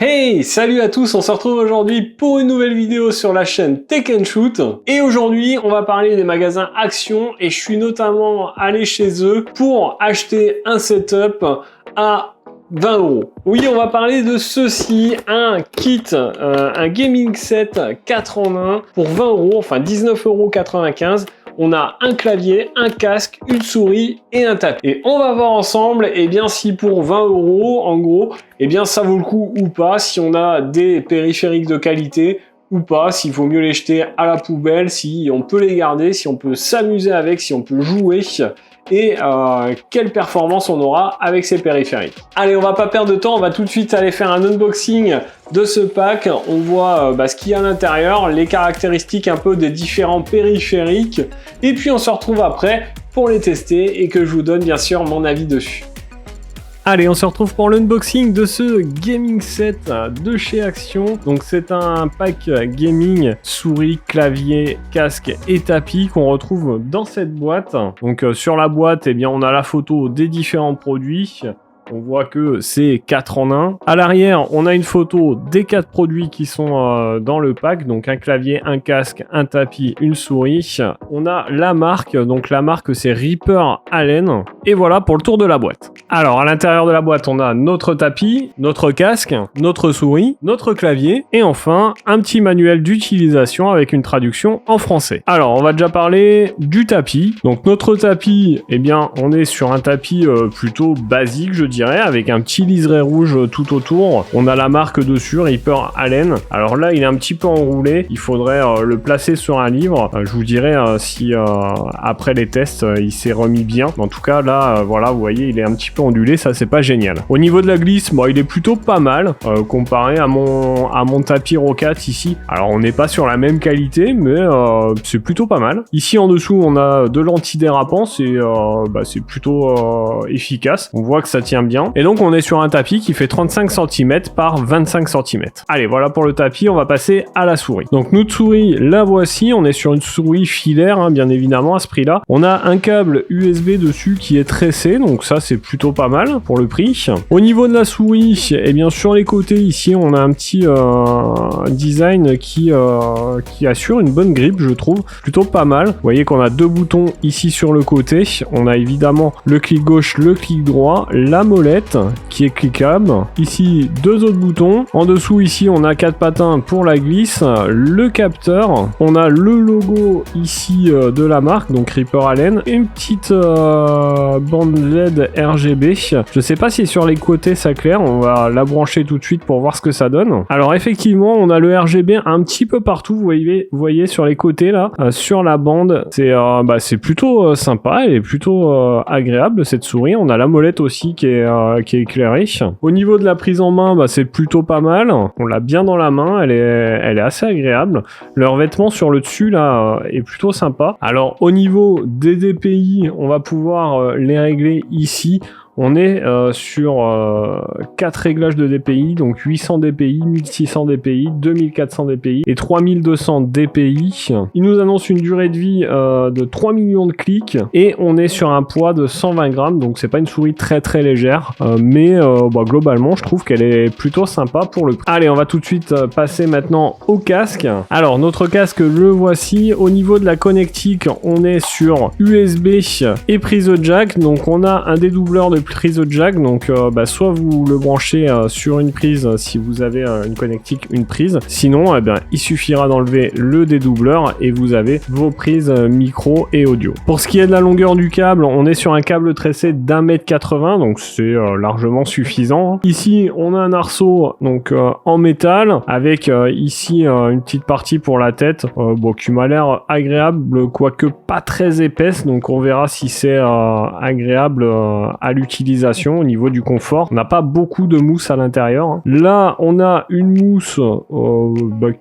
Hey, salut à tous, on se retrouve aujourd'hui pour une nouvelle vidéo sur la chaîne Tech & Shoot. Et aujourd'hui, on va parler des magasins Action et je suis notamment allé chez eux pour acheter un setup à 20 €. Oui, on va parler de ceci, un kit, un gaming set 4 en 1 pour 20 €, enfin 19,95 €. On a un clavier, un casque, une souris et un tapis. Et on va voir ensemble, eh bien, si pour 20 €, en gros, eh bien, ça vaut le coup ou pas, si on a des périphériques de qualité ou pas, s'il faut mieux les jeter à la poubelle, si on peut les garder, si on peut s'amuser avec, si on peut jouer, et quelle performance on aura avec ces périphériques. Allez, on va pas perdre de temps, on va tout de suite aller faire un unboxing de ce pack. On voit ce qu'il y a à l'intérieur, les caractéristiques un peu des différents périphériques, et puis on se retrouve après pour les tester et que je vous donne bien sûr mon avis dessus. Allez, on se retrouve pour l'unboxing de ce gaming set de chez Action. Donc c'est un pack gaming, souris, clavier, casque et tapis qu'on retrouve dans cette boîte. Donc sur la boîte, eh bien, on a la photo des différents produits. On voit que c'est 4 en 1. À l'arrière, on a une photo des 4 produits qui sont dans le pack. Donc un clavier, un casque, un tapis, une souris. On a la marque. Donc la marque, c'est Reaper Allen. Et voilà pour le tour de la boîte. Alors à l'intérieur de la boîte, on a notre tapis, notre casque, notre souris, notre clavier. Et enfin, un petit manuel d'utilisation avec une traduction en français. Alors on va déjà parler du tapis. Donc notre tapis, eh bien, on est sur un tapis plutôt basique, je dirais, avec un petit liseré rouge tout autour. On a la marque dessus, Reaper Allen. Alors là, il est un petit peu enroulé. Il faudrait le placer sur un livre. Je vous dirai si après les tests, il s'est remis bien. En tout cas, là, voilà, vous voyez, il est un petit peu ondulé. Ça, c'est pas génial. Au niveau de la glisse, bon, il est plutôt pas mal comparé à mon tapis Rocat ici. Alors, on n'est pas sur la même qualité, mais c'est plutôt pas mal. Ici, en dessous, on a de l'antidérapant. C'est plutôt efficace. On voit que ça tient bien. Et donc on est sur un tapis qui fait 35 cm par 25 cm. Allez, voilà pour le tapis, on va passer à la souris. Donc notre souris, la voici, on est sur une souris filaire, hein, bien évidemment à ce prix-là. On a un câble USB dessus qui est tressé, donc ça c'est plutôt pas mal pour le prix. Au niveau de la souris, eh bien sur les côtés ici, on a un petit design qui assure une bonne grippe, je trouve, plutôt pas mal. Vous voyez qu'on a 2 boutons ici sur le côté. On a évidemment le clic gauche, le clic droit, la molette qui est cliquable. Ici, 2 autres boutons. En dessous, ici, on a 4 patins pour la glisse, le capteur. On a le logo ici de la marque, donc Reaper Allen. Une petite bande LED RGB. Je sais pas si sur les côtés ça claire. On va la brancher tout de suite pour voir ce que ça donne. Alors effectivement, on a le RGB un petit peu partout. Vous voyez sur les côtés là, sur la bande. C'est plutôt sympa. Elle est plutôt agréable cette souris. On a la molette aussi qui est éclairée. Au niveau de la prise en main, c'est plutôt pas mal. On l'a bien dans la main, elle est assez agréable. Le revêtement sur le dessus là est plutôt sympa. Alors au niveau des DPI, on va pouvoir les régler ici. On est sur 4 réglages de DPI, donc 800 DPI, 1600 DPI, 2400 DPI et 3200 DPI. Il nous annonce une durée de vie de 3 millions de clics et on est sur un poids de 120 grammes, donc c'est pas une souris très très légère, mais globalement je trouve qu'elle est plutôt sympa pour le prix. Allez, on va tout de suite passer maintenant au casque. Alors notre casque, le voici. Au niveau de la connectique, on est sur USB et prise jack, donc on a un dédoubleur de prise jack, donc soit vous le branchez sur une prise si vous avez une connectique, une prise, sinon il suffira d'enlever le dédoubleur et vous avez vos prises micro et audio. Pour ce qui est de la longueur du câble, on est sur un câble tressé d'1,80 m, donc c'est largement suffisant. Ici on a un arceau donc en métal avec ici une petite partie pour la tête qui m'a l'air agréable, quoique pas très épaisse, donc on verra si c'est agréable à l'utilisation. Au niveau du confort, on n'a pas beaucoup de mousse à l'intérieur. Là on a une mousse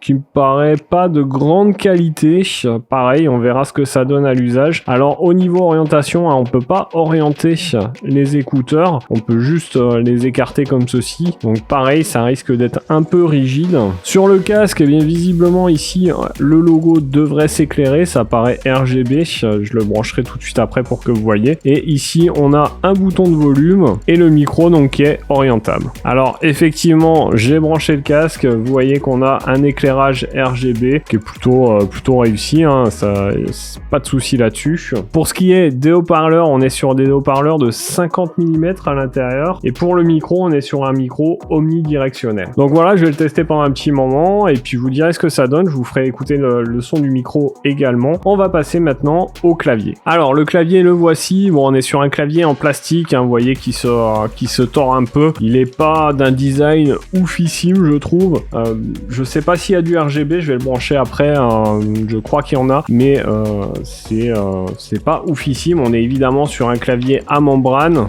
qui me paraît pas de grande qualité. Pareil, on verra ce que ça donne à l'usage. Alors au niveau orientation, on peut pas orienter les écouteurs, on peut juste les écarter comme ceci, donc pareil, ça risque d'être un peu rigide. Sur le casque, bien visiblement ici le logo devrait s'éclairer, ça paraît RGB, je le brancherai tout de suite après pour que vous voyez. Et ici on a un bouton de volume et le micro donc qui est orientable. Alors effectivement, j'ai branché le casque, vous voyez qu'on a un éclairage RGB qui est plutôt réussi, hein, ça, pas de souci là-dessus. Pour ce qui est des haut-parleurs, on est sur des haut-parleurs de 50 mm à l'intérieur et pour le micro, on est sur un micro omnidirectionnel. Donc voilà, je vais le tester pendant un petit moment et puis je vous dirai ce que ça donne, je vous ferai écouter le son du micro également. On va passer maintenant au clavier. Alors le clavier, le voici. Bon, on est sur un clavier en plastique, hein, vous voyez qui se tord un peu. Il est pas d'un design oufissime, je trouve. Je sais pas s'il y a du RGB, je vais le brancher après. Je crois qu'il y en a, mais c'est pas oufissime. On est évidemment sur un clavier à membrane.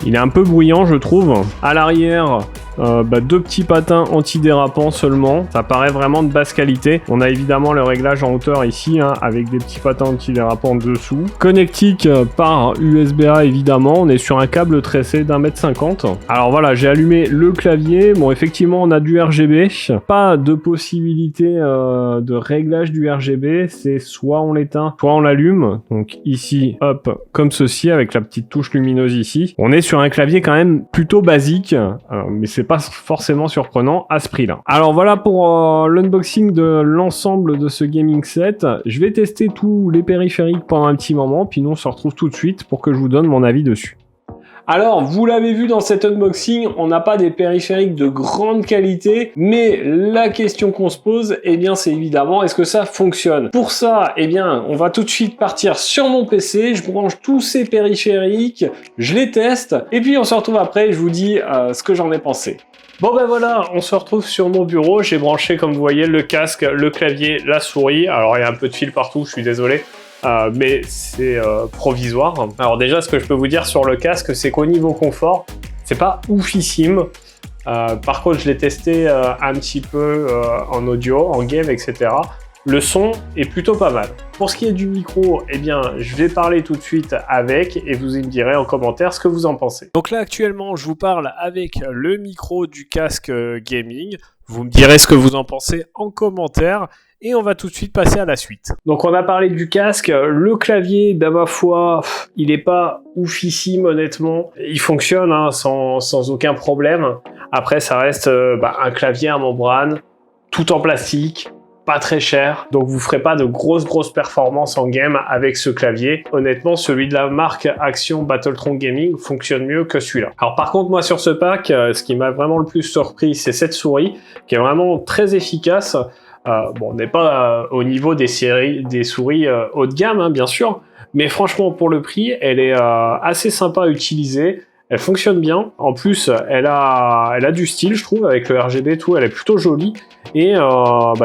Il est un peu bruyant, je trouve. À l'arrière, deux petits patins antidérapants seulement. Ça paraît vraiment de basse qualité. On a évidemment le réglage en hauteur ici, hein, avec des petits patins antidérapants dessous. Connectique par USB-A évidemment. On est sur un câble tressé d'1,50 m. Alors voilà, j'ai allumé le clavier. Bon, effectivement, on a du RGB. Pas de possibilité de réglage du RGB. C'est soit on l'éteint, soit on l'allume. Donc ici, hop, comme ceci, avec la petite touche lumineuse ici. On est sur un clavier quand même plutôt basique, mais c'est pas forcément surprenant à ce prix-là. Alors voilà pour l'unboxing de l'ensemble de ce gaming set. Je vais tester tous les périphériques pendant un petit moment, puis nous on se retrouve tout de suite pour que je vous donne mon avis dessus. Alors, vous l'avez vu dans cet unboxing, on n'a pas des périphériques de grande qualité, mais la question qu'on se pose, eh bien, c'est évidemment, est-ce que ça fonctionne? Pour ça, eh bien, on va tout de suite partir sur mon PC, je branche tous ces périphériques, je les teste, et puis on se retrouve après, je vous dis ce que j'en ai pensé. Bon ben voilà, on se retrouve sur mon bureau, j'ai branché, comme vous voyez, le casque, le clavier, la souris, alors il y a un peu de fil partout, je suis désolé. Mais c'est provisoire. Alors déjà, ce que je peux vous dire sur le casque, c'est qu'au niveau confort, c'est pas oufissime. Par contre, je l'ai testé un petit peu en audio, en game, etc. Le son est plutôt pas mal. Pour ce qui est du micro, eh bien, je vais parler tout de suite avec et vous me direz en commentaire ce que vous en pensez. Donc là, actuellement, je vous parle avec le micro du casque gaming. Vous me direz ce que vous en pensez en commentaire. Et on va tout de suite passer à la suite. Donc on a parlé du casque, le clavier, ben ma foi, il est pas oufissime honnêtement. Il fonctionne hein, sans aucun problème. Après ça reste un clavier à membrane, tout en plastique, pas très cher. Donc vous ferez pas de grosses performances en game avec ce clavier. Honnêtement, celui de la marque Action Battletron Gaming fonctionne mieux que celui-là. Alors par contre, moi sur ce pack, ce qui m'a vraiment le plus surpris, c'est cette souris qui est vraiment très efficace. Bon, on n'est pas au niveau des souris haut de gamme, hein, bien sûr, mais franchement, pour le prix, elle est assez sympa à utiliser. Elle fonctionne bien. En plus, elle a du style, je trouve, avec le RGB et tout. Elle est plutôt jolie. Et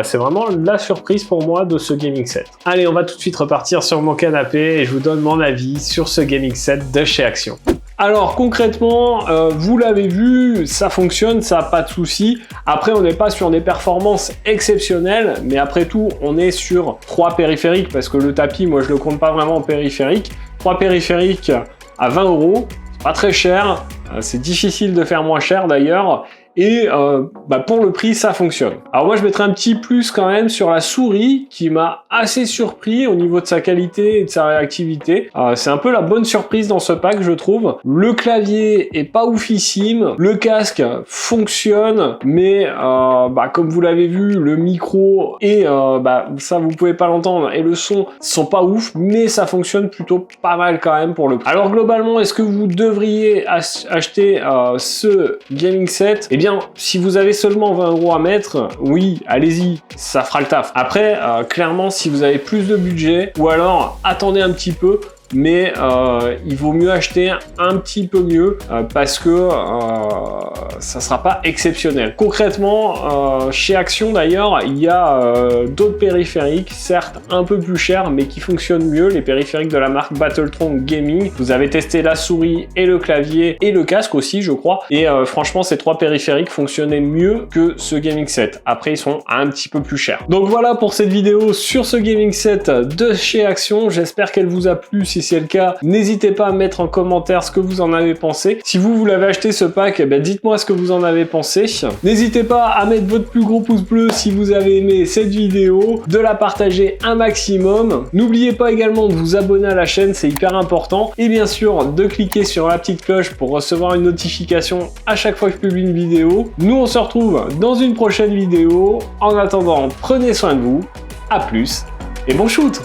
c'est vraiment la surprise pour moi de ce gaming set. Allez, on va tout de suite repartir sur mon canapé et je vous donne mon avis sur ce gaming set de chez Action. Alors concrètement, vous l'avez vu, ça fonctionne, ça n'a pas de souci. Après, on n'est pas sur des performances exceptionnelles, mais après tout, on est sur 3 périphériques, parce que le tapis, moi je le compte pas vraiment en périphérique. 3 périphériques à 20 €, c'est pas très cher, c'est difficile de faire moins cher d'ailleurs. Et pour le prix, ça fonctionne. Alors moi, je mettrais un petit plus quand même sur la souris qui m'a assez surpris au niveau de sa qualité et de sa réactivité. C'est un peu la bonne surprise dans ce pack, je trouve. Le clavier est pas oufissime. Le casque fonctionne, mais comme vous l'avez vu, le micro et ça vous pouvez pas l'entendre et le son sont pas ouf, mais ça fonctionne plutôt pas mal quand même pour le prix. Alors globalement, est-ce que vous devriez acheter ce gaming set? Eh bien, si vous avez seulement 20 € à mettre, oui, allez-y, ça fera le taf. Après, clairement, si vous avez plus de budget, ou alors attendez un petit peu, mais il vaut mieux acheter un petit peu mieux parce que ça sera pas exceptionnel. Concrètement, chez Action d'ailleurs, il y a d'autres périphériques, certes un peu plus chers, mais qui fonctionnent mieux, les périphériques de la marque Battletron Gaming. Vous avez testé la souris et le clavier et le casque aussi, je crois, et franchement, ces 3 périphériques fonctionnaient mieux que ce gaming set. Après, ils sont un petit peu plus chers. Donc voilà pour cette vidéo sur ce gaming set de chez Action. J'espère qu'elle vous a plu. Si c'est le cas, n'hésitez pas à mettre en commentaire ce que vous en avez pensé. Si vous l'avez acheté ce pack, dites-moi ce que vous en avez pensé. N'hésitez pas à mettre votre plus gros pouce bleu si vous avez aimé cette vidéo, de la partager un maximum. N'oubliez pas également de vous abonner à la chaîne, c'est hyper important. Et bien sûr, de cliquer sur la petite cloche pour recevoir une notification à chaque fois que je publie une vidéo. Nous, on se retrouve dans une prochaine vidéo. En attendant, prenez soin de vous. À plus et bon shoot!